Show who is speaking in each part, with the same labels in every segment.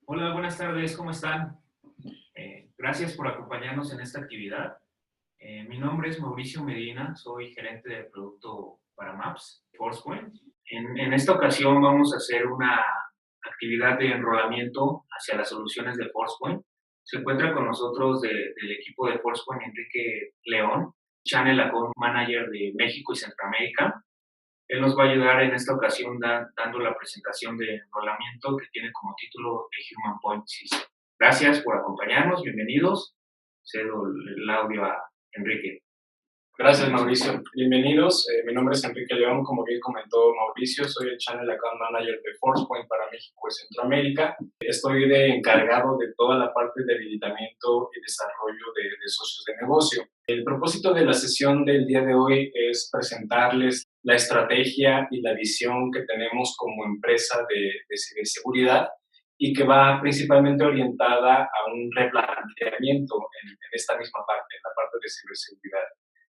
Speaker 1: Hola, buenas tardes, ¿cómo están? Gracias por acompañarnos en esta actividad. Mi nombre es Mauricio Medina, soy gerente de producto para Maps, Forcepoint. En esta ocasión vamos a hacer una actividad de enrolamiento hacia las soluciones de Forcepoint. Se encuentra con nosotros del equipo de Forcepoint Enrique León, Channel Account Manager de México y Centroamérica. Él nos va a ayudar en esta ocasión dando la presentación de enrolamiento que tiene como título de Human Point System. Gracias por acompañarnos, bienvenidos. Cedo el audio a Enrique.
Speaker 2: Gracias, Mauricio. Bienvenidos. Mi nombre es Enrique León. Como bien comentó Mauricio, soy el Channel Account Manager de Forcepoint para México y Centroamérica. Estoy encargado de toda la parte de habilitamiento y desarrollo de socios de negocio. El propósito de la sesión del día de hoy es presentarles la estrategia y la visión que tenemos como empresa de ciberseguridad y que va principalmente orientada a un replanteamiento en esta misma parte, en la parte de ciberseguridad.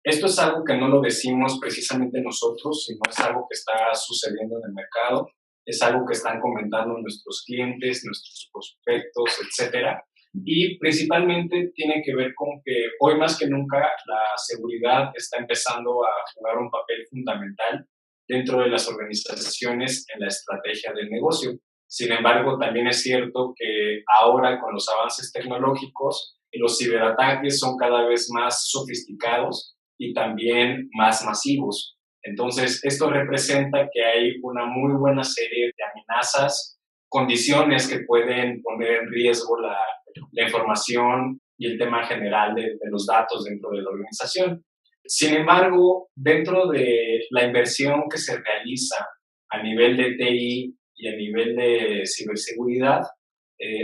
Speaker 2: Esto es algo que no lo decimos precisamente nosotros, sino es algo que está sucediendo en el mercado, es algo que están comentando nuestros clientes, nuestros prospectos, etcétera. Y principalmente tiene que ver con que hoy más que nunca la seguridad está empezando a jugar un papel fundamental dentro de las organizaciones en la estrategia del negocio. Sin embargo, también es cierto que ahora con los avances tecnológicos, los ciberataques son cada vez más sofisticados y también más masivos. Entonces, esto representa que hay una muy buena serie de amenazas, condiciones que pueden poner en riesgo la información y el tema general de los datos dentro de la organización. Sin embargo, dentro de la inversión que se realiza a nivel de TI y a nivel de ciberseguridad,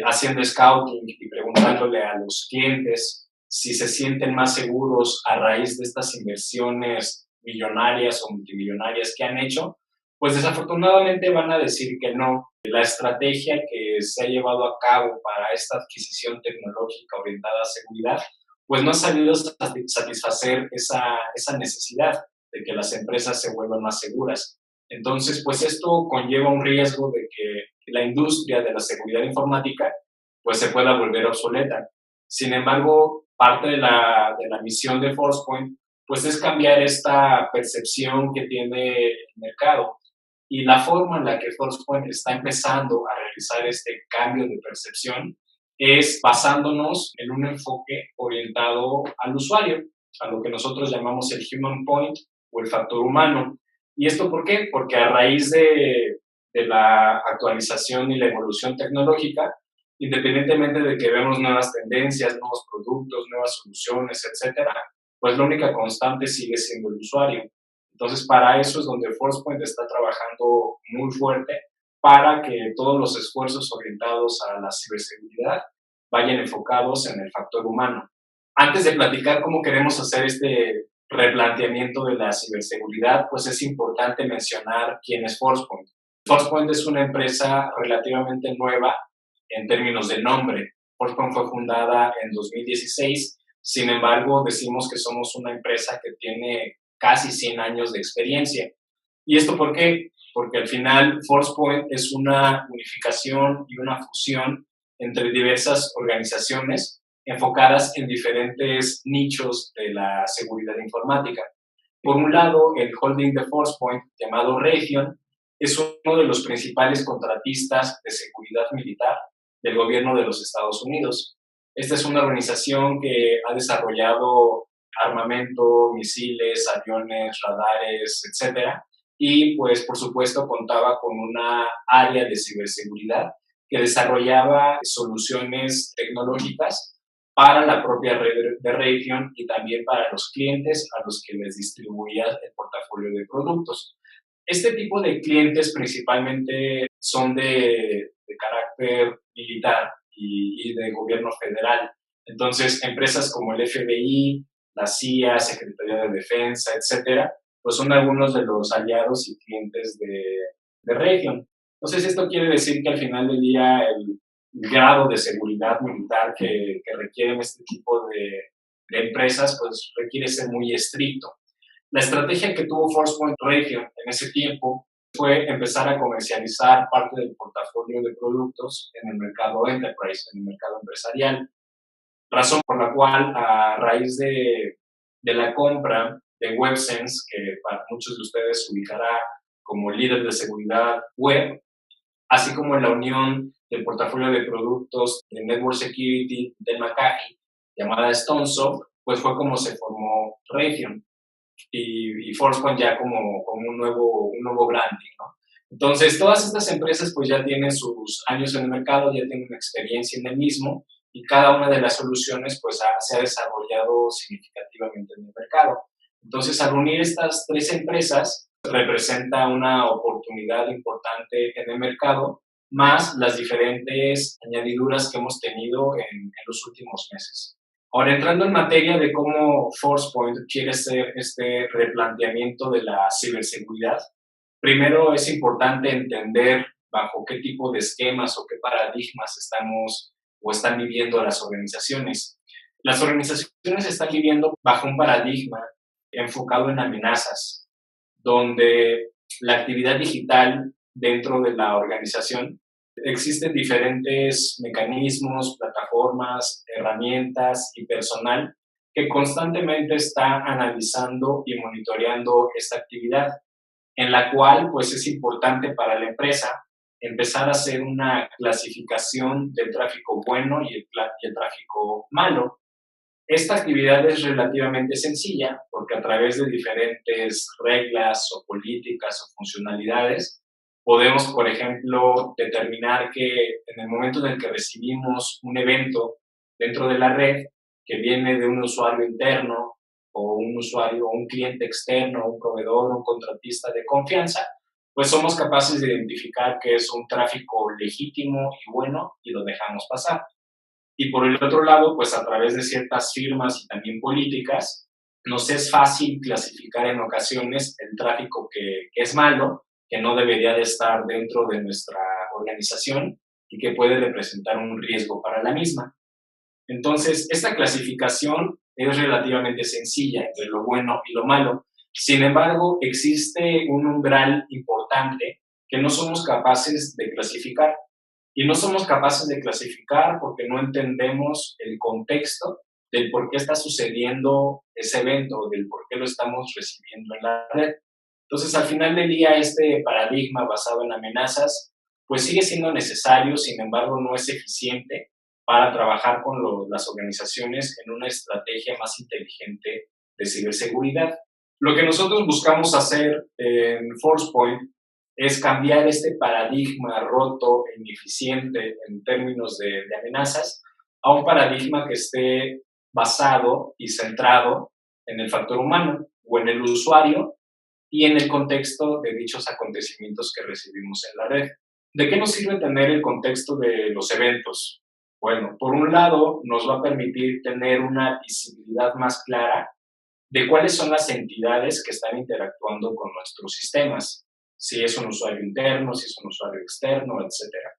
Speaker 2: haciendo scouting y preguntándole a los clientes si se sienten más seguros a raíz de estas inversiones millonarias o multimillonarias que han hecho, pues desafortunadamente van a decir que no. La estrategia que se ha llevado a cabo para esta adquisición tecnológica orientada a seguridad, pues no ha sabido satisfacer esa necesidad de que las empresas se vuelvan más seguras. Entonces, pues esto conlleva un riesgo de que la industria de la seguridad informática pues se pueda volver obsoleta. Sin embargo, parte de la misión de Forcepoint pues es cambiar esta percepción que tiene el mercado. Y la forma en la que Forcepoint está empezando a realizar este cambio de percepción es basándonos en un enfoque orientado al usuario, a lo que nosotros llamamos el human point o el factor humano. ¿Y esto por qué? Porque a raíz de la actualización y la evolución tecnológica, independientemente de que vemos nuevas tendencias, nuevos productos, nuevas soluciones, etcétera, pues la única constante sigue siendo el usuario. Entonces, para eso es donde Forcepoint está trabajando muy fuerte para que todos los esfuerzos orientados a la ciberseguridad vayan enfocados en el factor humano. Antes de platicar cómo queremos hacer este replanteamiento de la ciberseguridad, pues es importante mencionar quién es Forcepoint. Forcepoint es una empresa relativamente nueva en términos de nombre. Forcepoint fue fundada en 2016, sin embargo, decimos que somos una empresa que tiene casi 100 años de experiencia. ¿Y esto por qué? Porque al final Forcepoint es una unificación y una fusión entre diversas organizaciones enfocadas en diferentes nichos de la seguridad informática. Por un lado, el holding de Forcepoint, llamado Raytheon, es uno de los principales contratistas de seguridad militar del gobierno de los Estados Unidos. Esta es una organización que ha desarrollado armamento, misiles, aviones, radares, etcétera, y pues por supuesto contaba con una área de ciberseguridad que desarrollaba soluciones tecnológicas para la propia red de Raytheon y también para los clientes a los que les distribuía el portafolio de productos. Este tipo de clientes principalmente son de carácter militar y de gobierno federal. Entonces, empresas como el FBI, la CIA, Secretaría de Defensa, etcétera, pues son algunos de los aliados y clientes de Raytheon. Entonces, esto quiere decir que al final del día el grado de seguridad militar que requieren este tipo de empresas, pues requiere ser muy estricto. La estrategia que tuvo Forcepoint Raytheon en ese tiempo fue empezar a comercializar parte del portafolio de productos en el mercado enterprise, en el mercado empresarial. Razón por la cual, a raíz de la compra de WebSense, que para muchos de ustedes se ubicará como líder de seguridad web, así como en la unión del portafolio de productos de Network Security de McAfee, llamada StoneSoft, pues fue como se formó Raytheon y Forcepoint ya como un nuevo branding, ¿no? Entonces, todas estas empresas pues ya tienen sus años en el mercado, ya tienen una experiencia en el mismo y cada una de las soluciones pues se ha desarrollado significativamente en el mercado. Entonces, al unir estas tres empresas, representa una oportunidad importante en el mercado, más las diferentes añadiduras que hemos tenido en los últimos meses. Ahora, entrando en materia de cómo Forcepoint quiere hacer este replanteamiento de la ciberseguridad, primero es importante entender bajo qué tipo de esquemas o qué paradigmas estamos o están viviendo las organizaciones. Las organizaciones están viviendo bajo un paradigma enfocado en amenazas, donde la actividad digital dentro de la organización existen diferentes mecanismos, plataformas, herramientas y personal que constantemente está analizando y monitoreando esta actividad, en la cual pues es importante para la empresa empezar a hacer una clasificación del tráfico bueno y el tráfico malo. Esta actividad es relativamente sencilla porque a través de diferentes reglas o políticas o funcionalidades podemos, por ejemplo, determinar que en el momento en el que recibimos un evento dentro de la red que viene de un usuario interno o un usuario o un cliente externo, un proveedor, un contratista de confianza, pues somos capaces de identificar que es un tráfico legítimo y bueno y lo dejamos pasar. Y por el otro lado, pues a través de ciertas firmas y también políticas, nos es fácil clasificar en ocasiones el tráfico que es malo, que no debería de estar dentro de nuestra organización y que puede representar un riesgo para la misma. Entonces, esta clasificación es relativamente sencilla entre lo bueno y lo malo. Sin embargo, existe un umbral importante que no somos capaces de clasificar. Y no somos capaces de clasificar porque no entendemos el contexto del por qué está sucediendo ese evento, del por qué lo estamos recibiendo en la red. Entonces, al final del día, este paradigma basado en amenazas, pues sigue siendo necesario, sin embargo, no es eficiente para trabajar con las organizaciones en una estrategia más inteligente de ciberseguridad. Lo que nosotros buscamos hacer en Forcepoint es cambiar este paradigma roto e ineficiente en términos de amenazas a un paradigma que esté basado y centrado en el factor humano o en el usuario y en el contexto de dichos acontecimientos que recibimos en la red. ¿De qué nos sirve tener el contexto de los eventos? Bueno, por un lado, nos va a permitir tener una visibilidad más clara de cuáles son las entidades que están interactuando con nuestros sistemas, si es un usuario interno, si es un usuario externo, etcétera.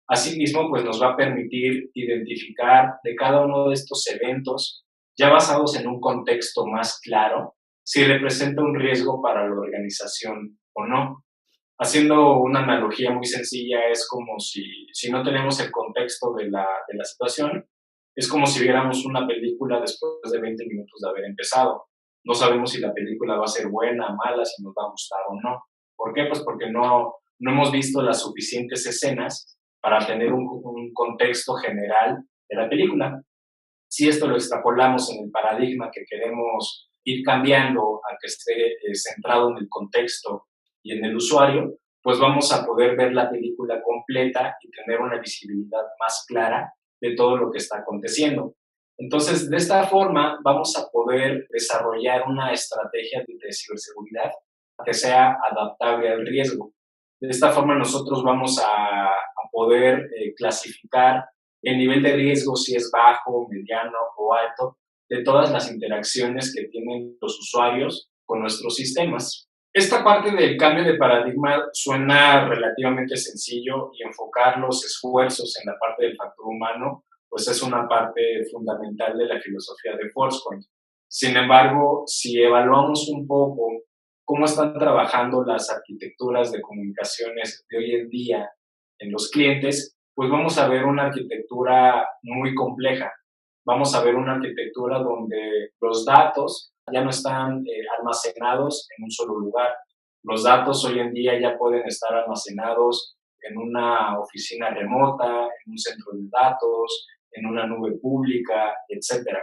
Speaker 2: Asimismo, pues nos va a permitir identificar de cada uno de estos eventos, ya basados en un contexto más claro, si representa un riesgo para la organización o no. Haciendo una analogía muy sencilla, es como si no tenemos el contexto de la situación, es como si viéramos una película después de 20 minutos de haber empezado. No sabemos si la película va a ser buena, mala, si nos va a gustar o no. ¿Por qué? Pues porque no hemos visto las suficientes escenas para tener un contexto general de la película. Si esto lo extrapolamos en el paradigma que queremos ir cambiando a que esté centrado en el contexto y en el usuario, pues vamos a poder ver la película completa y tener una visibilidad más clara de todo lo que está aconteciendo. Entonces, de esta forma, vamos a poder desarrollar una estrategia de ciberseguridad que sea adaptable al riesgo. De esta forma, nosotros vamos a poder clasificar el nivel de riesgo, si es bajo, mediano o alto, de todas las interacciones que tienen los usuarios con nuestros sistemas. Esta parte del cambio de paradigma suena relativamente sencillo y enfocar los esfuerzos en la parte del factor humano, pues es una parte fundamental de la filosofía de Forcepoint. Sin embargo, si evaluamos un poco cómo están trabajando las arquitecturas de comunicaciones de hoy en día en los clientes, pues vamos a ver una arquitectura muy compleja. Vamos a ver una arquitectura donde los datos ya no están almacenados en un solo lugar. Los datos hoy en día ya pueden estar almacenados en una oficina remota, en un centro de datos, en una nube pública, etcétera.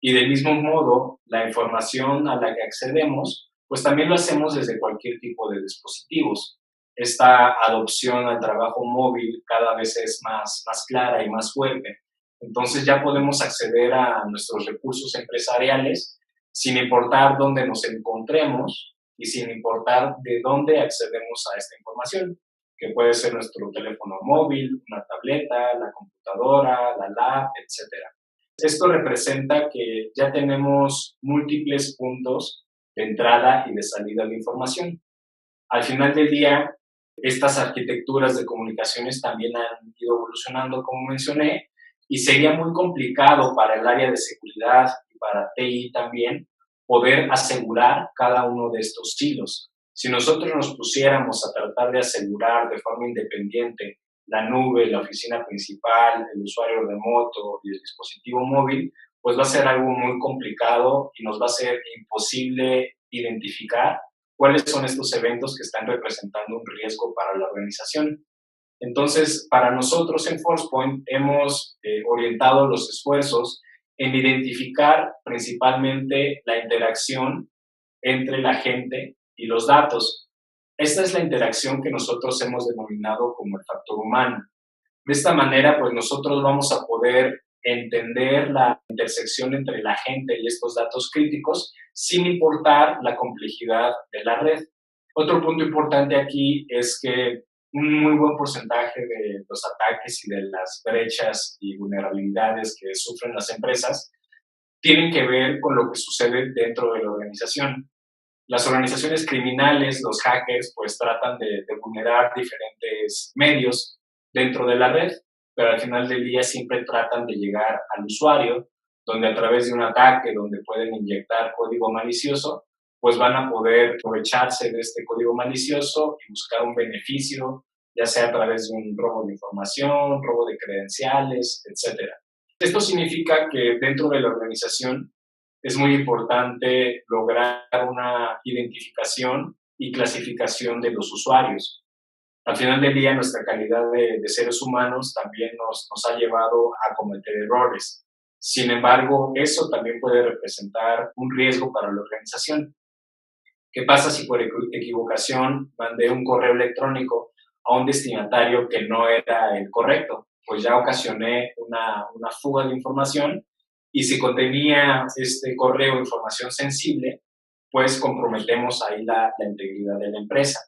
Speaker 2: Y del mismo modo, la información a la que accedemos, pues también lo hacemos desde cualquier tipo de dispositivos. Esta adopción al trabajo móvil cada vez es más clara y más fuerte. Entonces ya podemos acceder a nuestros recursos empresariales sin importar dónde nos encontremos y sin importar de dónde accedemos a esta información, que puede ser nuestro teléfono móvil, una tableta, la computadora, la lab, etcétera. Esto representa que ya tenemos múltiples puntos de entrada y de salida de información. Al final del día, estas arquitecturas de comunicaciones también han ido evolucionando, como mencioné, y sería muy complicado para el área de seguridad y para TI también poder asegurar cada uno de estos hilos. Si nosotros nos pusiéramos a tratar de asegurar de forma independiente la nube, la oficina principal, el usuario remoto y el dispositivo móvil, pues va a ser algo muy complicado y nos va a ser imposible identificar cuáles son estos eventos que están representando un riesgo para la organización. Entonces, para nosotros en Forcepoint hemos orientado los esfuerzos en identificar principalmente la interacción entre la gente y los datos. Esta es la interacción que nosotros hemos denominado como el factor humano. De esta manera, pues nosotros vamos a poder entender la intersección entre la gente y estos datos críticos sin importar la complejidad de la red. Otro punto importante aquí es que un muy buen porcentaje de los ataques y de las brechas y vulnerabilidades que sufren las empresas tienen que ver con lo que sucede dentro de la organización. Las organizaciones criminales, los hackers, pues tratan de vulnerar diferentes medios dentro de la red, pero al final del día siempre tratan de llegar al usuario, donde a través de un ataque, donde pueden inyectar código malicioso, pues van a poder aprovecharse de este código malicioso y buscar un beneficio, ya sea a través de un robo de información, robo de credenciales, etc. Esto significa que dentro de la organización es muy importante lograr una identificación y clasificación de los usuarios. Al final del día, nuestra calidad de seres humanos también nos ha llevado a cometer errores. Sin embargo, eso también puede representar un riesgo para la organización. ¿Qué pasa si por equivocación mandé un correo electrónico a un destinatario que no era el correcto? Pues ya ocasioné una fuga de información y si contenía este correo información sensible, pues comprometemos ahí la integridad de la empresa.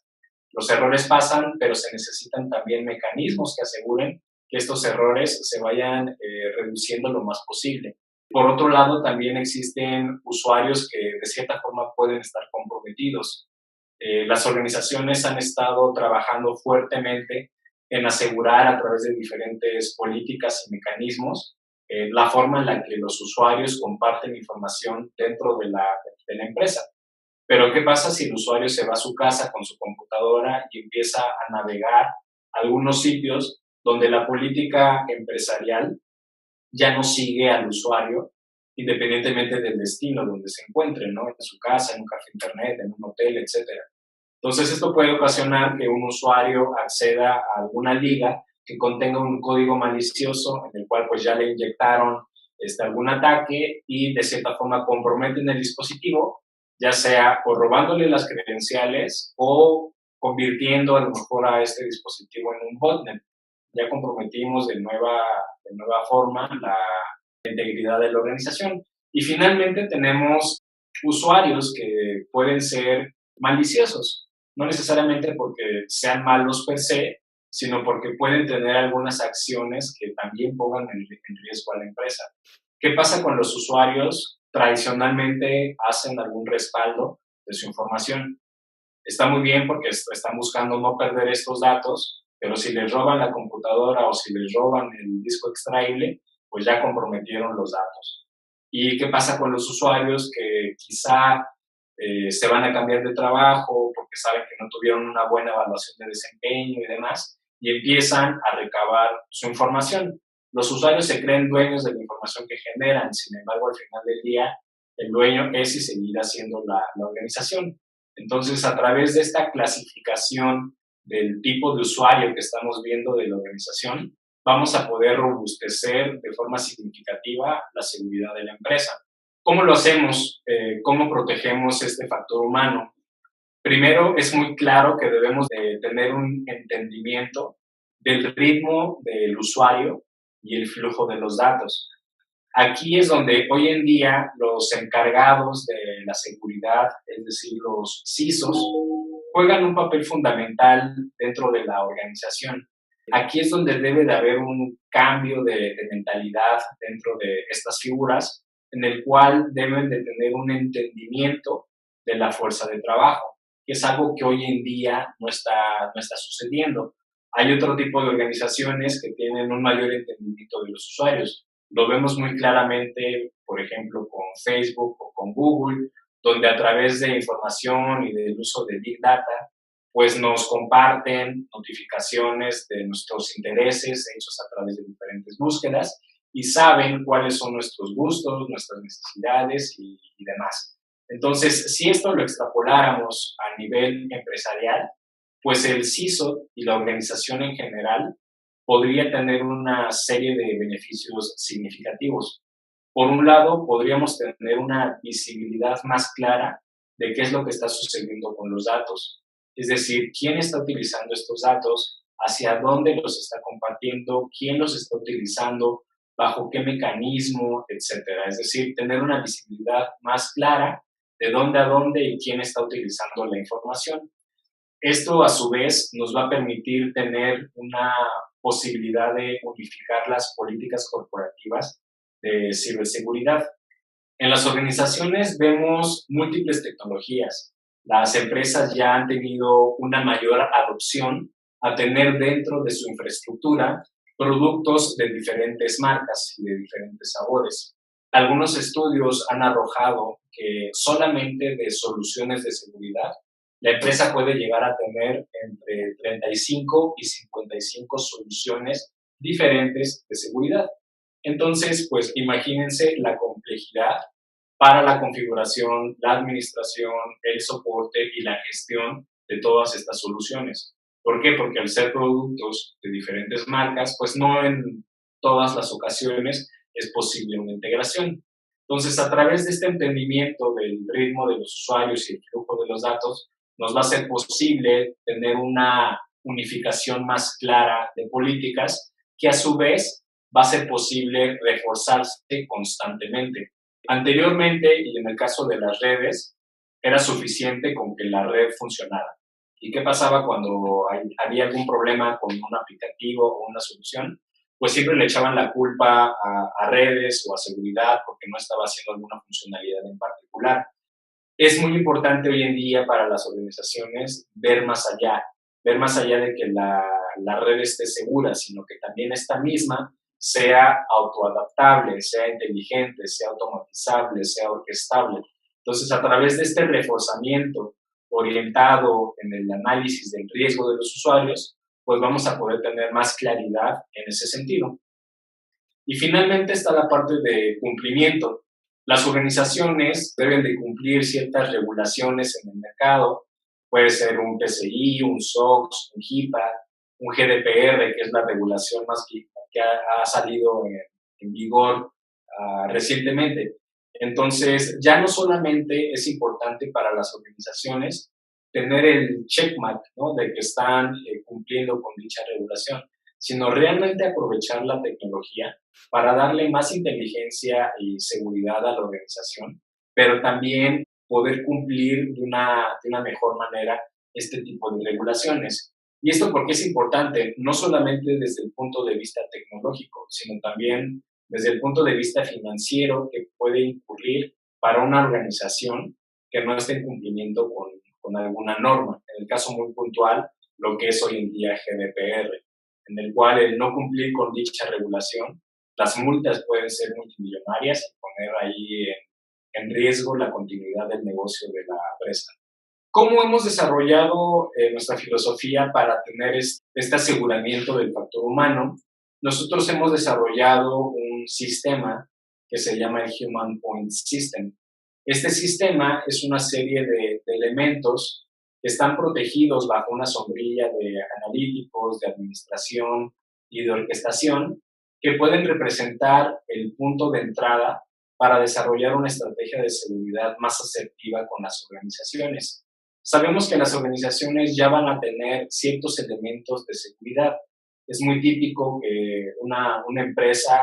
Speaker 2: Los errores pasan, pero se necesitan también mecanismos que aseguren que estos errores se vayan reduciendo lo más posible. Por otro lado, también existen usuarios que de cierta forma pueden estar comprometidos. Las organizaciones han estado trabajando fuertemente en asegurar a través de diferentes políticas y mecanismos la forma en la que los usuarios comparten información dentro de la empresa. Pero ¿qué pasa si el usuario se va a su casa con su computadora y empieza a navegar algunos sitios donde la política empresarial ya no sigue al usuario independientemente del destino donde se encuentre, ¿no? En su casa, en un café internet, en un hotel, etc. Entonces, esto puede ocasionar que un usuario acceda a alguna liga que contenga un código malicioso en el cual pues ya le inyectaron algún ataque y de cierta forma comprometen el dispositivo, ya sea o robándole las credenciales o convirtiendo a lo mejor a este dispositivo en un botnet. Ya comprometimos de nueva forma la integridad de la organización. Y finalmente tenemos usuarios que pueden ser maliciosos, no necesariamente porque sean malos per se, sino porque pueden tener algunas acciones que también pongan en riesgo a la empresa. ¿Qué pasa con los usuarios? Tradicionalmente hacen algún respaldo de su información. Está muy bien porque están buscando no perder estos datos, pero si les roban la computadora o si les roban el disco extraíble, pues ya comprometieron los datos. ¿Y qué pasa con los usuarios que quizá se van a cambiar de trabajo porque saben que no tuvieron una buena evaluación de desempeño y demás, y empiezan a recabar su información. Los usuarios se creen dueños de la información que generan, sin embargo, al final del día, el dueño es y seguirá siendo la organización. Entonces, a través de esta clasificación del tipo de usuario que estamos viendo de la organización, vamos a poder robustecer de forma significativa la seguridad de la empresa. ¿Cómo lo hacemos? ¿Cómo protegemos este factor humano? Primero, es muy claro que debemos de tener un entendimiento del ritmo del usuario y el flujo de los datos. Aquí es donde hoy en día los encargados de la seguridad, es decir, los CISOs, juegan un papel fundamental dentro de la organización. Aquí es donde debe de haber un cambio de mentalidad dentro de estas figuras, en el cual deben de tener un entendimiento de la fuerza de trabajo, que es algo que hoy en día no está sucediendo. Hay otro tipo de organizaciones que tienen un mayor entendimiento de los usuarios. Lo vemos muy claramente, por ejemplo, con Facebook o con Google, donde a través de información y del uso de Big Data, pues nos comparten notificaciones de nuestros intereses hechos a través de diferentes búsquedas y saben cuáles son nuestros gustos, nuestras necesidades y demás. Entonces, si esto lo extrapoláramos a nivel empresarial, pues el CISO y la organización en general podría tener una serie de beneficios significativos. Por un lado, podríamos tener una visibilidad más clara de qué es lo que está sucediendo con los datos. Es decir, quién está utilizando estos datos, hacia dónde los está compartiendo, quién los está utilizando, bajo qué mecanismo, etcétera. Es decir, tener una visibilidad más clara de dónde a dónde y quién está utilizando la información. Esto, a su vez, nos va a permitir tener una posibilidad de unificar las políticas corporativas de ciberseguridad. En las organizaciones vemos múltiples tecnologías. Las empresas ya han tenido una mayor adopción a tener dentro de su infraestructura productos de diferentes marcas y de diferentes sabores. Algunos estudios han arrojado que solamente de soluciones de seguridad, la empresa puede llegar a tener entre 35 y 55 soluciones diferentes de seguridad. Entonces, pues imagínense la complejidad para la configuración, la administración, el soporte y la gestión de todas estas soluciones. ¿Por qué? Porque al ser productos de diferentes marcas, pues no en todas las ocasiones es posible una integración. Entonces, a través de este entendimiento del ritmo de los usuarios y el flujo de los datos, nos va a ser posible tener una unificación más clara de políticas que a su vez va a ser posible reforzarse constantemente. Anteriormente, y en el caso de las redes, era suficiente con que la red funcionara. ¿Y qué pasaba cuando había algún problema con un aplicativo o una solución? Pues siempre le echaban la culpa a redes o a seguridad porque no estaba haciendo alguna funcionalidad en particular. Es muy importante hoy en día para las organizaciones ver más allá de que la red esté segura, sino que también esta misma sea autoadaptable, sea inteligente, sea automatizable, sea orquestable. Entonces, a través de este reforzamiento orientado en el análisis del riesgo de los usuarios, pues vamos a poder tener más claridad en ese sentido. Y finalmente está la parte de cumplimiento. Las organizaciones deben de cumplir ciertas regulaciones en el mercado. Puede ser un PCI, un SOX, un HIPAA, un GDPR, que es la regulación más que ha salido en vigor recientemente. Entonces, ya no solamente es importante para las organizaciones tener el checkmark, ¿no?, de que están cumpliendo con dicha regulación, sino realmente aprovechar la tecnología para darle más inteligencia y seguridad a la organización, pero también poder cumplir de una mejor manera este tipo de regulaciones. Y esto porque es importante, no solamente desde el punto de vista tecnológico, sino también desde el punto de vista financiero que puede incurrir para una organización que no esté en cumplimiento con alguna norma. En el caso muy puntual, lo que es hoy en día GDPR, en el cual el no cumplir con dicha regulación, las multas pueden ser multimillonarias y poner ahí en riesgo la continuidad del negocio de la empresa. ¿Cómo hemos desarrollado nuestra filosofía para tener este aseguramiento del factor humano? Nosotros hemos desarrollado un sistema que se llama el Human Point System. Este sistema es una serie de elementos que están protegidos bajo una sombrilla de analíticos, de administración y de orquestación que pueden representar el punto de entrada para desarrollar una estrategia de seguridad más asertiva con las organizaciones. Sabemos que las organizaciones ya van a tener ciertos elementos de seguridad. Es muy típico que una empresa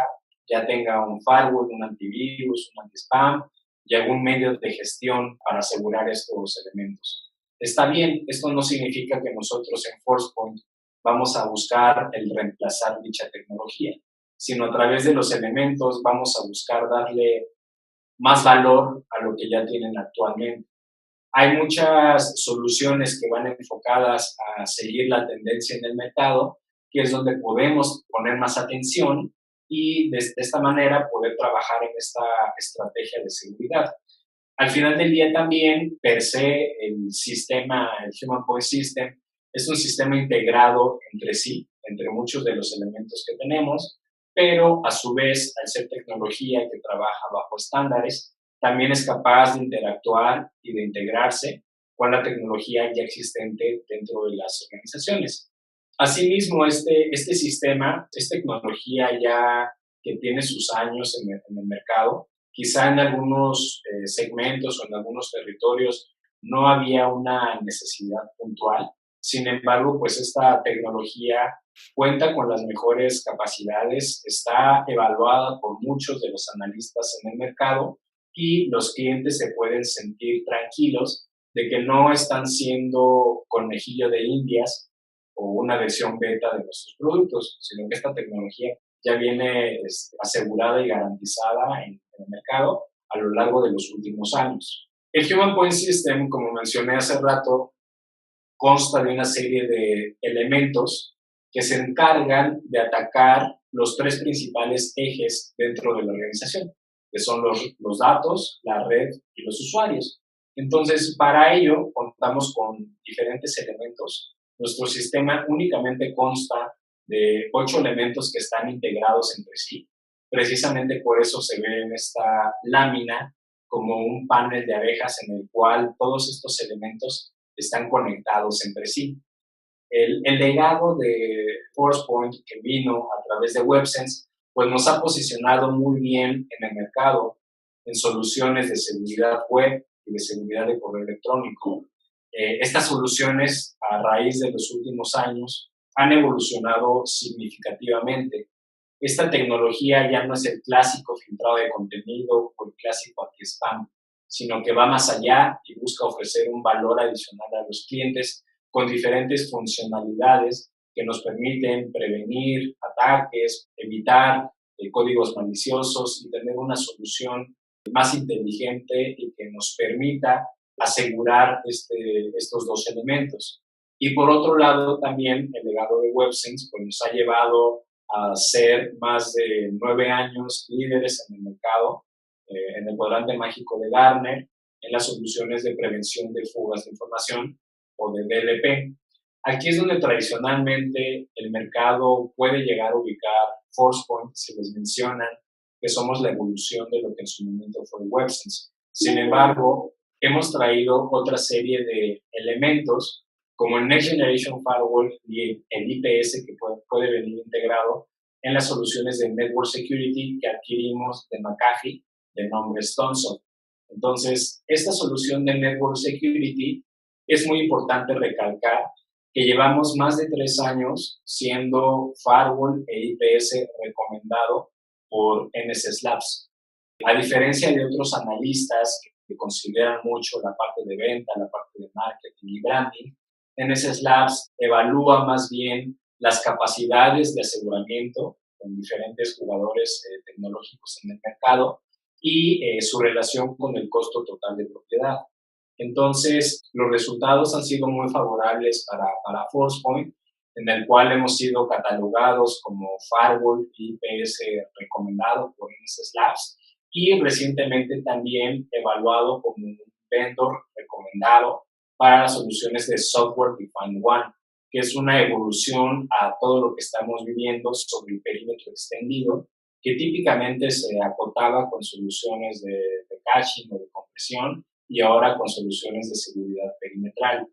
Speaker 2: ya tenga un firewall, un antivirus, un anti-spam y algún medio de gestión para asegurar estos elementos. Está bien, esto no significa que nosotros en ForcePoint vamos a buscar el reemplazar dicha tecnología, sino a través de los elementos vamos a buscar darle más valor a lo que ya tienen actualmente. Hay muchas soluciones que van enfocadas a seguir la tendencia en el mercado, que es donde podemos poner más atención y de esta manera poder trabajar en esta estrategia de seguridad. Al final del día también, per se, el sistema, el Human Point System, es un sistema integrado entre sí, entre muchos de los elementos que tenemos, pero a su vez, al ser tecnología que trabaja bajo estándares, también es capaz de interactuar y de integrarse con la tecnología ya existente dentro de las organizaciones. Asimismo, este sistema es tecnología ya que tiene sus años en el mercado. Quizá en algunos segmentos o en algunos territorios no había una necesidad puntual. Sin embargo, pues esta tecnología cuenta con las mejores capacidades, está evaluada por muchos de los analistas en el mercado y los clientes se pueden sentir tranquilos de que no están siendo conejillo de indias o una versión beta de nuestros productos, sino que esta tecnología ya viene asegurada y garantizada en el mercado a lo largo de los últimos años. El Human Point System, como mencioné hace rato, consta de una serie de elementos que se encargan de atacar los tres principales ejes dentro de la organización, que son los datos, la red y los usuarios. Entonces, para ello, contamos con diferentes elementos. Nuestro sistema únicamente consta de 8 elementos que están integrados entre sí. Precisamente por eso se ve en esta lámina como un panel de abejas en el cual todos estos elementos están conectados entre sí. El legado de ForcePoint que vino a través de WebSense pues nos ha posicionado muy bien en el mercado en soluciones de seguridad web y de seguridad de correo electrónico. Estas soluciones, a raíz de los últimos años, han evolucionado significativamente. Esta tecnología ya no es el clásico filtrado de contenido o el clásico anti-spam, sino que va más allá y busca ofrecer un valor adicional a los clientes con diferentes funcionalidades que nos permiten prevenir ataques, evitar códigos maliciosos y tener una solución más inteligente y que nos permita asegurar estos dos elementos. Y por otro lado, también el legado de WebSense pues, nos ha llevado a ser más de 9 años líderes en el mercado, en el cuadrante mágico de Gartner, en las soluciones de prevención de fugas de información o de DLP. Aquí es donde tradicionalmente el mercado puede llegar a ubicar ForcePoint, si les mencionan que somos la evolución de lo que en su momento fue WebSense. Sin embargo, hemos traído otra serie de elementos como el Next Generation Firewall y el IPS que puede venir integrado en las soluciones de Network Security que adquirimos de McAfee, de nombre Stonson. Entonces, esta solución de Network Security es muy importante recalcar que llevamos más de 3 años siendo Firewall e IPS recomendado por NSS Labs. A diferencia de otros analistas que consideran mucho la parte de venta, la parte de marketing y branding, NSS Labs evalúa más bien las capacidades de aseguramiento con diferentes jugadores tecnológicos en el mercado y su relación con el costo total de propiedad. Entonces, los resultados han sido muy favorables para ForcePoint, en el cual hemos sido catalogados como Firewall IPS recomendado por NSS Labs y recientemente también evaluado como un vendor recomendado para las soluciones de Software Defined One, que es una evolución a todo lo que estamos viviendo sobre el perímetro extendido, que típicamente se acotaba con soluciones de caching o de compresión y ahora con soluciones de seguridad perimetral.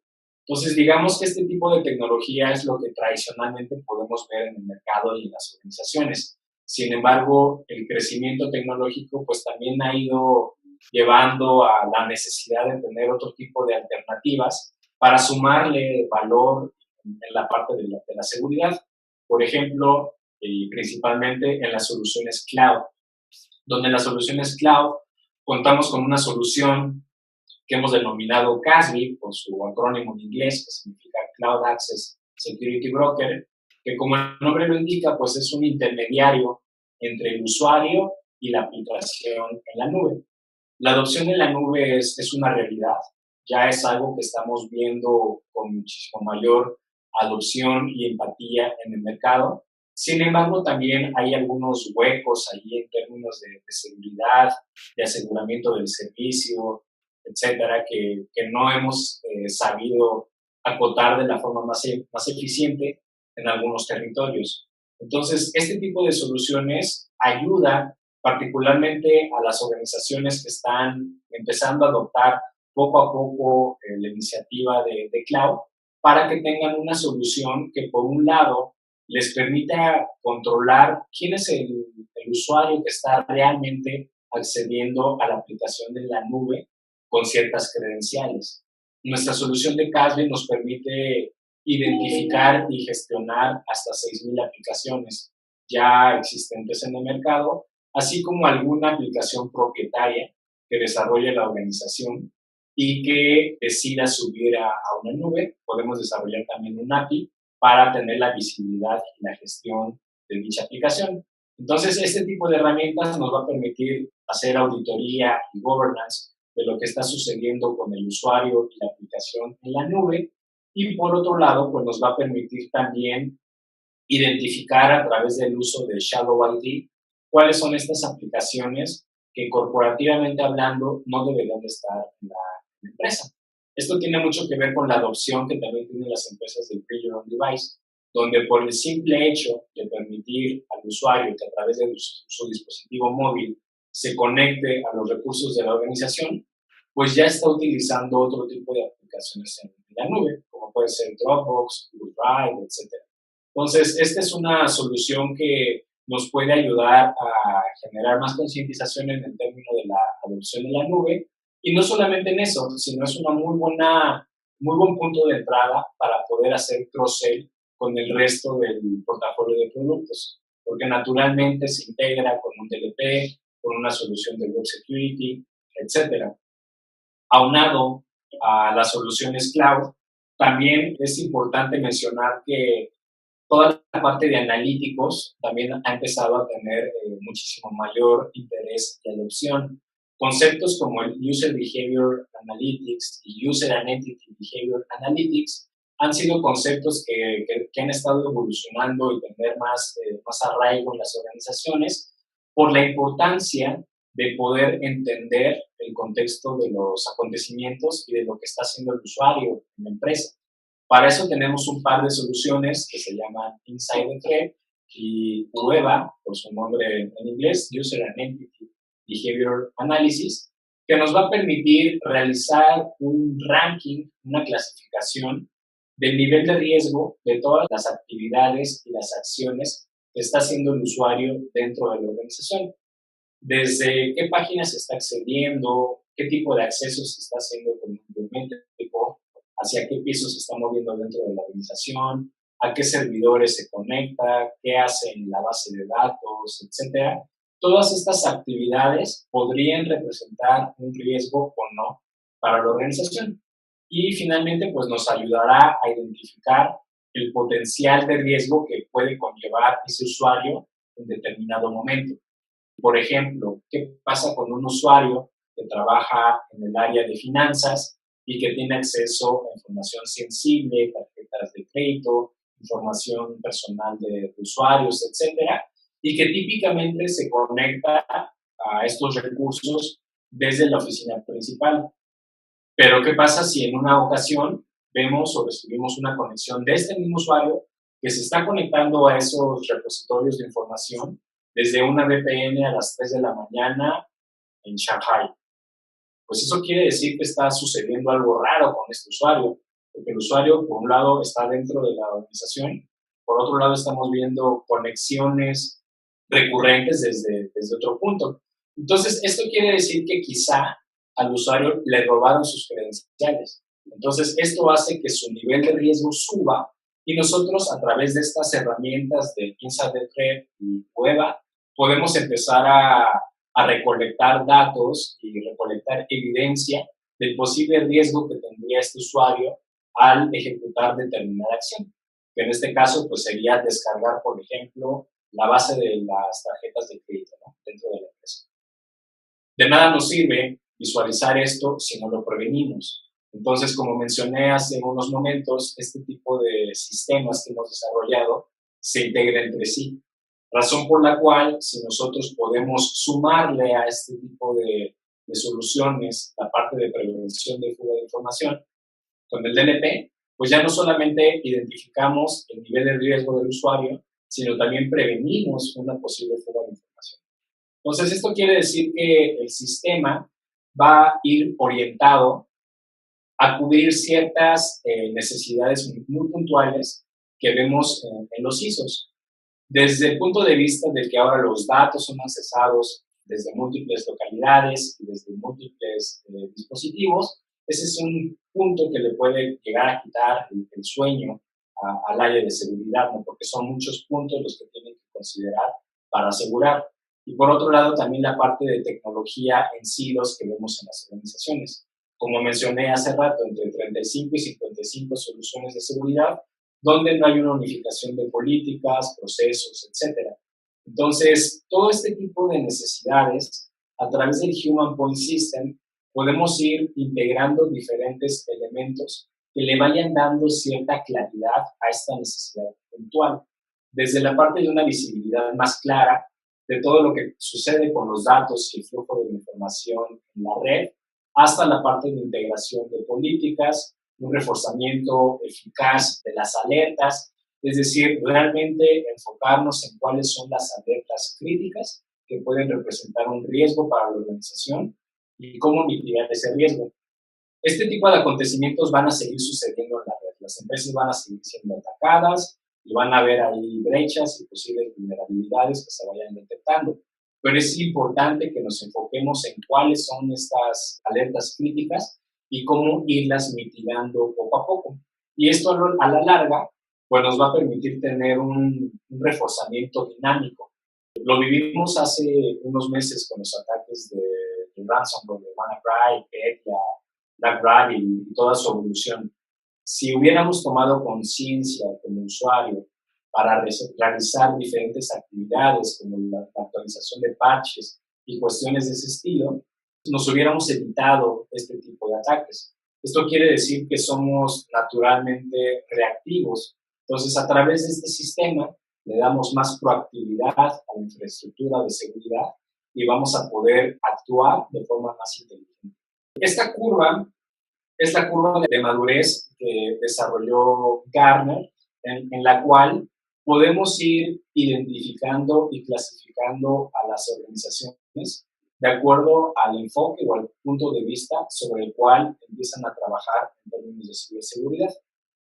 Speaker 2: Entonces, digamos que este tipo de tecnología es lo que tradicionalmente podemos ver en el mercado y en las organizaciones. Sin embargo, el crecimiento tecnológico pues también ha ido llevando a la necesidad de tener otro tipo de alternativas para sumarle valor en la parte de la seguridad. Por ejemplo, y principalmente en las soluciones cloud, donde en las soluciones cloud contamos con una solución que hemos denominado CASB, por su acrónimo en inglés, que significa Cloud Access Security Broker, que como el nombre lo indica, pues es un intermediario entre el usuario y la aplicación en la nube. La adopción en la nube es una realidad, ya es algo que estamos viendo con muchísimo mayor adopción y empatía en el mercado. Sin embargo, también hay algunos huecos ahí en términos de seguridad, de aseguramiento del servicio, etcétera, que no hemos sabido acotar de la forma más eficiente en algunos territorios. Entonces, este tipo de soluciones ayuda particularmente a las organizaciones que están empezando a adoptar poco a poco la iniciativa de cloud para que tengan una solución que, por un lado, les permita controlar quién es el usuario que está realmente accediendo a la aplicación de la nube con ciertas credenciales. Nuestra solución de CASB nos permite identificar y gestionar hasta 6,000 aplicaciones ya existentes en el mercado, así como alguna aplicación propietaria que desarrolle la organización y que decida subir a una nube. Podemos desarrollar también un API para tener la visibilidad y la gestión de dicha aplicación. Entonces, este tipo de herramientas nos va a permitir hacer auditoría y governance de lo que está sucediendo con el usuario y la aplicación en la nube. Y por otro lado, pues nos va a permitir también identificar a través del uso de Shadow IT cuáles son estas aplicaciones que corporativamente hablando no deberían de estar en la empresa. Esto tiene mucho que ver con la adopción que también tienen las empresas del Bring Your Own Device, donde por el simple hecho de permitir al usuario que a través de su dispositivo móvil se conecte a los recursos de la organización, pues ya está utilizando otro tipo de aplicaciones en la nube, como puede ser Dropbox, Google Drive, etc. Entonces, esta es una solución que nos puede ayudar a generar más concientización en el término de la adopción de la nube. Y no solamente en eso, sino es una muy buen punto de entrada para poder hacer cross-sell con el resto del portafolio de productos, porque naturalmente se integra con un DLP, con una solución de web security, etcétera. Aunado a las soluciones cloud, también es importante mencionar que toda la parte de analíticos también ha empezado a tener muchísimo mayor interés y adopción. Conceptos como el User Behavior Analytics y User and Entity Behavior Analytics han sido conceptos que han estado evolucionando y tener más arraigo en las organizaciones por la importancia de poder entender el contexto de los acontecimientos y de lo que está haciendo el usuario en la empresa. Para eso tenemos un par de soluciones que se llaman Inside the Thread y UEBA, por su nombre en inglés, User and Entity Behavior Analysis, que nos va a permitir realizar un ranking, una clasificación del nivel de riesgo de todas las actividades y las acciones que está haciendo el usuario dentro de la organización. Desde qué páginas se está accediendo, qué tipo de accesos se está haciendo constantemente, hacia qué pisos se está moviendo dentro de la organización, a qué servidores se conecta, qué hace en la base de datos, etcétera. Todas estas actividades podrían representar un riesgo o no para la organización. Y finalmente, pues nos ayudará a identificar el potencial de riesgo que puede conllevar ese usuario en determinado momento. Por ejemplo, ¿qué pasa con un usuario que trabaja en el área de finanzas y que tiene acceso a información sensible, tarjetas de crédito, información personal de usuarios, etcétera, y que típicamente se conecta a a estos recursos desde la oficina principal. Pero ¿qué pasa si en una ocasión vemos o recibimos una conexión de este mismo usuario que se está conectando a esos repositorios de información desde una VPN a las 3 de la mañana en Shanghai? Pues eso quiere decir que está sucediendo algo raro con este usuario, porque el usuario, por un lado, está dentro de la organización, por otro lado, estamos viendo conexiones recurrentes desde otro punto. Entonces, esto quiere decir que quizá al usuario le robaron sus credenciales. Entonces, esto hace que su nivel de riesgo suba y nosotros, a través de estas herramientas de Insider Threat y Cueva, podemos empezar a recolectar datos y recolectar evidencia del posible riesgo que tendría este usuario al ejecutar determinada acción, que en este caso pues sería descargar, por ejemplo, la base de las tarjetas de crédito, ¿no?, dentro de la empresa. De nada nos sirve visualizar esto si no lo prevenimos. Entonces, como mencioné hace unos momentos, este tipo de sistemas que hemos desarrollado se integran entre sí. Razón por la cual, si nosotros podemos sumarle a este tipo de soluciones la parte de prevención de fuga de información con el DLP, pues ya no solamente identificamos el nivel de riesgo del usuario, sino también prevenimos una posible fuga de información. Entonces, esto quiere decir que el sistema va a ir orientado a cubrir ciertas necesidades muy puntuales que vemos en los ISOs. Desde el punto de vista de que ahora los datos son accesados desde múltiples localidades y desde múltiples dispositivos, ese es un punto que le puede llegar a quitar el sueño al área de seguridad, ¿no?, porque son muchos puntos los que tienen que considerar para asegurar. Y por otro lado, también la parte de tecnología en silos que vemos en las organizaciones. Como mencioné hace rato, entre 35 y 55 soluciones de seguridad, donde no hay una unificación de políticas, procesos, etc. Entonces, todo este tipo de necesidades, a través del Human Point System, podemos ir integrando diferentes elementos que le vayan dando cierta claridad a esta necesidad puntual. Desde la parte de una visibilidad más clara de todo lo que sucede con los datos y el flujo de información en la red, hasta la parte de integración de políticas, un reforzamiento eficaz de las alertas, es decir, realmente enfocarnos en cuáles son las alertas críticas que pueden representar un riesgo para la organización y cómo mitigar ese riesgo. Este tipo de acontecimientos van a seguir sucediendo en la red. Las empresas van a seguir siendo atacadas y van a haber ahí brechas y posibles vulnerabilidades que se vayan detectando. Pero es importante que nos enfoquemos en cuáles son estas alertas críticas y cómo irlas mitigando poco a poco. Y esto a la larga pues nos va a permitir tener un reforzamiento dinámico. Lo vivimos hace unos meses con los ataques de ransomware, de WannaCry, Petya, BlackRabbit y toda su evolución. Si hubiéramos tomado conciencia como usuario para realizar diferentes actividades como la actualización de parches y cuestiones de ese estilo, nos hubiéramos evitado este tipo de ataques. Esto quiere decir que somos naturalmente reactivos. Entonces, a través de este sistema, le damos más proactividad a la infraestructura de seguridad y vamos a poder actuar de forma más inteligente. Esta curva es la curva de madurez que desarrolló Gartner, en la cual podemos ir identificando y clasificando a las organizaciones de acuerdo al enfoque o al punto de vista sobre el cual empiezan a trabajar en términos de ciberseguridad.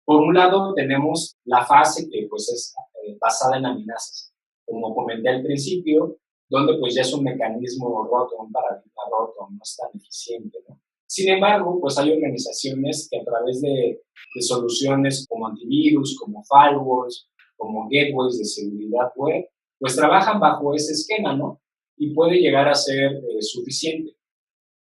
Speaker 2: Por un lado, tenemos la fase que pues, es basada en amenazas. Como comenté al principio, donde pues ya es un mecanismo roto, un paradigma roto, no es tan eficiente, ¿no? Sin embargo, pues hay organizaciones que a través de soluciones como antivirus, como firewalls, como gateways de seguridad web, pues trabajan bajo ese esquema, ¿no? Y puede llegar a ser suficiente.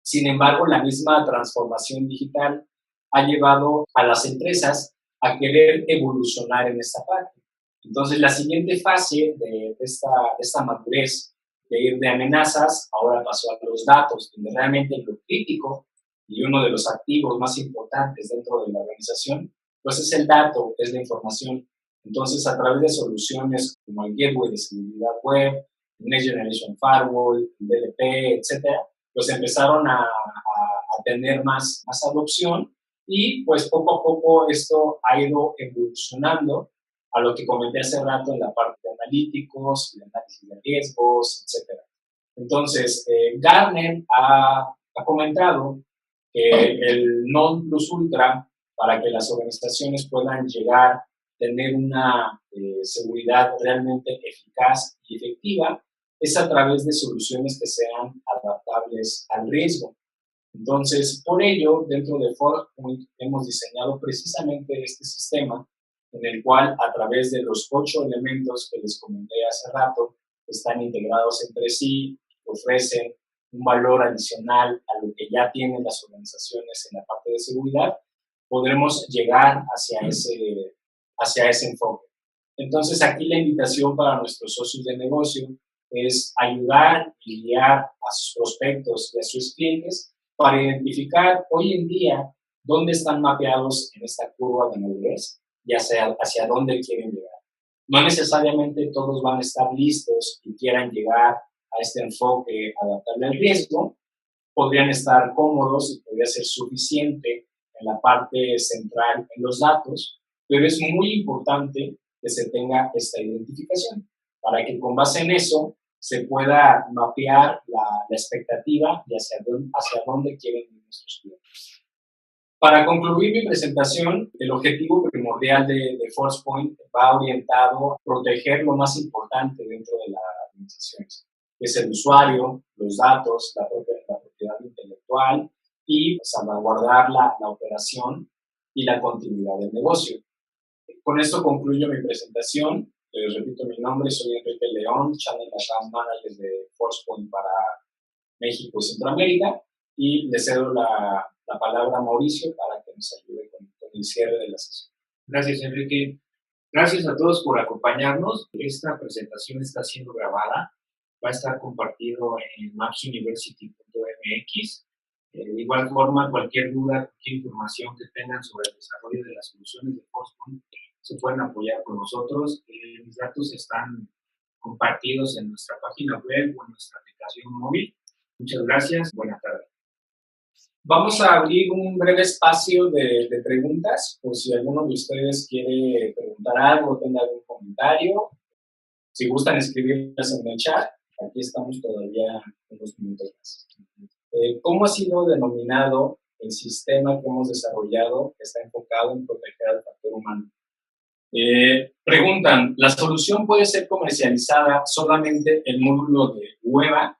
Speaker 2: Sin embargo, la misma transformación digital ha llevado a las empresas a querer evolucionar en esta parte. Entonces, la siguiente fase de esta madurez de ir de amenazas, ahora pasó a los datos, donde realmente lo crítico y uno de los activos más importantes dentro de la organización, pues es el dato, es la información. Entonces, a través de soluciones como el Gateway de Seguridad Web, Next Generation Firewall, DLP, etcétera, pues empezaron a tener más adopción y pues poco a poco esto ha ido evolucionando a lo que comenté hace rato en la parte de analíticos, de análisis de riesgos, etcétera. Entonces, Gartner ha comentado que el non plus ultra para que las organizaciones puedan llegar a tener una seguridad realmente eficaz y efectiva es a través de soluciones que sean adaptables al riesgo. Entonces, por ello, dentro de ForcePoint hemos diseñado precisamente este sistema en el cual a través de los 8 elementos que les comenté hace rato, están integrados entre sí, ofrecen un valor adicional a lo que ya tienen las organizaciones en la parte de seguridad, podremos llegar hacia ese enfoque. Entonces, aquí la invitación para nuestros socios de negocio es ayudar y guiar a sus prospectos y a sus clientes para identificar hoy en día dónde están mapeados en esta curva de madurez y hacia dónde quieren llegar. No necesariamente todos van a estar listos y quieran llegar a este enfoque adaptable al riesgo, podrían estar cómodos y podría ser suficiente en la parte central en los datos, pero es muy importante que se tenga esta identificación para que con base en eso se pueda mapear la expectativa y hacia dónde quieren ir nuestros clientes. Para concluir mi presentación, el objetivo primordial de ForcePoint va orientado a proteger lo más importante dentro de las organizaciones, que es el usuario, los datos, la propiedad intelectual y salvaguardar la operación y la continuidad del negocio. Con esto concluyo mi presentación. Les repito mi nombre, soy Enrique León, Channel Account Manager de ForcePoint para México y Centroamérica, y le cedo la palabra a Mauricio para que nos ayude con el cierre de la sesión.
Speaker 1: Gracias, Enrique. Gracias a todos por acompañarnos. Esta presentación está siendo grabada. Va a estar compartido en mapsuniversity.mx. De igual forma, cualquier duda, cualquier información que tengan sobre el desarrollo de las soluciones de ForcePoint, se pueden apoyar con nosotros. Mis datos están compartidos en nuestra página web o en nuestra aplicación móvil. Muchas gracias. Buenas tardes.
Speaker 2: Vamos a abrir un breve espacio de preguntas, por si alguno de ustedes quiere preguntar algo o tenga algún comentario. Si gustan escribirlas en el chat, aquí estamos todavía unos minutos más. ¿Cómo ha sido denominado el sistema que hemos desarrollado que está enfocado en proteger al factor humano? Preguntan, ¿la solución puede ser comercializada solamente en módulo de UEBA?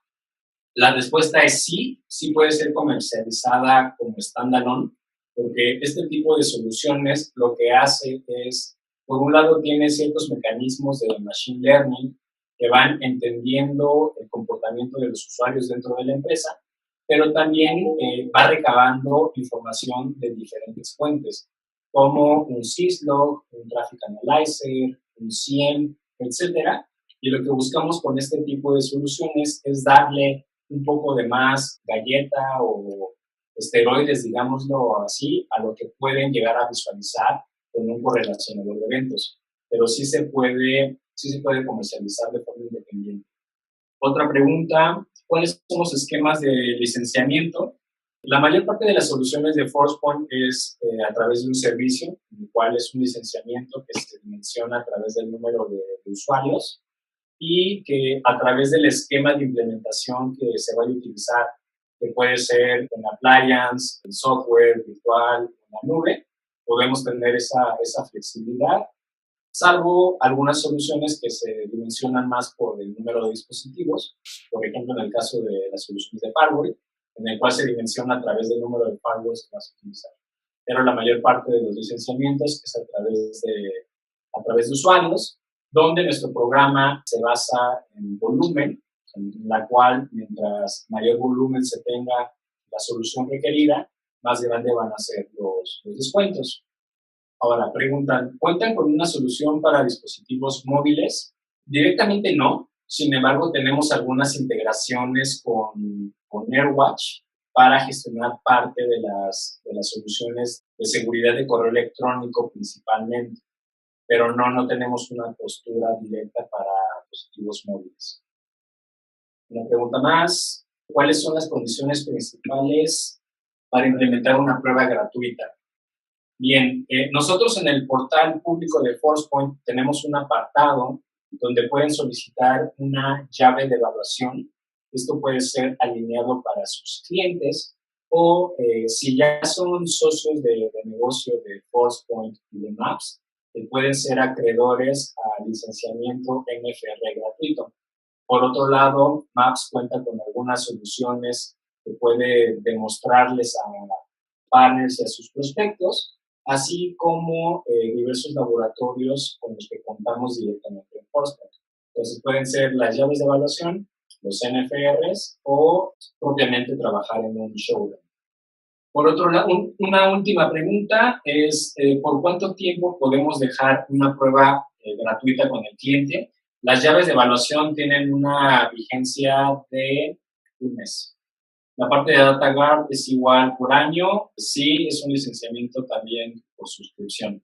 Speaker 2: La respuesta es sí, sí puede ser comercializada como standalone, porque este tipo de soluciones lo que hace es, por un lado, tiene ciertos mecanismos de machine learning que van entendiendo el comportamiento de los usuarios dentro de la empresa, pero también va recabando información de diferentes fuentes, como un syslog, un traffic analyzer, un SIEM, etcétera. Y lo que buscamos con este tipo de soluciones es darle un poco de más galleta o esteroides, digámoslo así, a lo que pueden llegar a visualizar con un correlacionador de eventos. Pero sí se puede comercializar de forma independiente. Otra pregunta, ¿cuáles son los esquemas de licenciamiento? La mayor parte de las soluciones de ForcePoint es a través de un servicio, el cual es un licenciamiento que se dimensiona a través del número de usuarios y que a través del esquema de implementación que se vaya a utilizar, que puede ser en appliance, en software virtual, en la nube, podemos tener esa flexibilidad, salvo algunas soluciones que se dimensionan más por el número de dispositivos, por ejemplo, en el caso de las soluciones de firewall, en el cual se dimensiona a través del número de firewalls que vas a utilizar. Pero la mayor parte de los licenciamientos es a través de usuarios, donde nuestro programa se basa en volumen, en la cual mientras mayor volumen se tenga la solución requerida, más grande van a ser los descuentos. Ahora, preguntan, ¿cuentan con una solución para dispositivos móviles? Directamente no, sin embargo tenemos algunas integraciones con AirWatch para gestionar parte de las soluciones de seguridad de correo electrónico principalmente, pero no tenemos una postura directa para dispositivos móviles. Una pregunta más. ¿Cuáles son las condiciones principales para implementar una prueba gratuita? Bien, nosotros en el portal público de ForcePoint tenemos un apartado donde pueden solicitar una llave de evaluación. Esto puede ser alineado para sus clientes o si ya son socios de negocio de ForcePoint y de Maps, pueden ser acreedores a licenciamiento MFR gratuito. Por otro lado, Maps cuenta con algunas soluciones que puede demostrarles a partners y a sus prospectos, así como diversos laboratorios con los que contamos directamente en ForcePoint. Entonces pueden ser las llaves de evaluación, los NFRs o propiamente trabajar en un showroom. Por otro lado, una última pregunta es ¿por cuánto tiempo podemos dejar una prueba gratuita con el cliente? Las llaves de evaluación tienen una vigencia de un mes. La parte de DataGuard es igual por año. Sí, es un licenciamiento también por suscripción.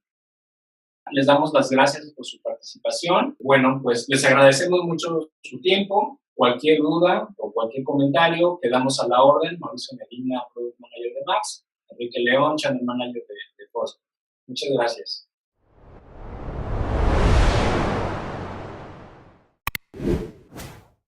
Speaker 2: Les damos las gracias por su participación. Bueno, pues les agradecemos mucho su tiempo. Cualquier duda o cualquier comentario, quedamos a la orden. Mauricio Medina, Product Manager de Maps, Enrique León, Channel Manager de ForcePoint. Muchas gracias.